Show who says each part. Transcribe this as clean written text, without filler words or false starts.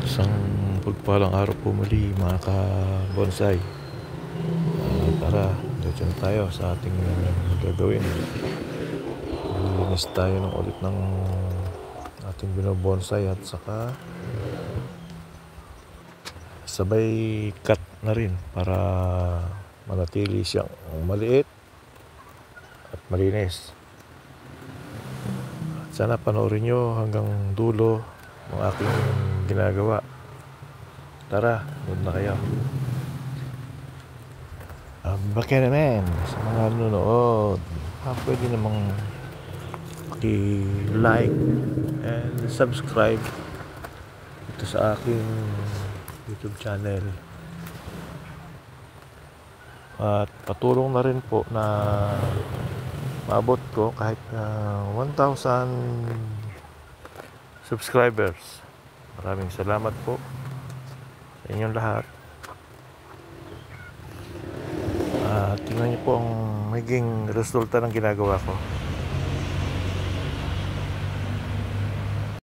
Speaker 1: Isang pagpalang araw po muli mga ka-bonsai. Tara, diretso na tayo sa ating gagawin. Lilinis tayo ng ulit ng ating binobonsai at saka sabay cut na rin para manatili siyang maliit at malinis. At sana panoorin nyo hanggang dulo ng aking ginagawa. Tara, doon na kayo. Baka naman sa mga nanonood, pwede namang like and subscribe ito sa aking YouTube channel. At patulong na rin po na maabot ko kahit 1,000 subscribers. Maraming salamat po sa inyong lahat. Tingnan niyo po ang magiging resulta ng ginagawa ko.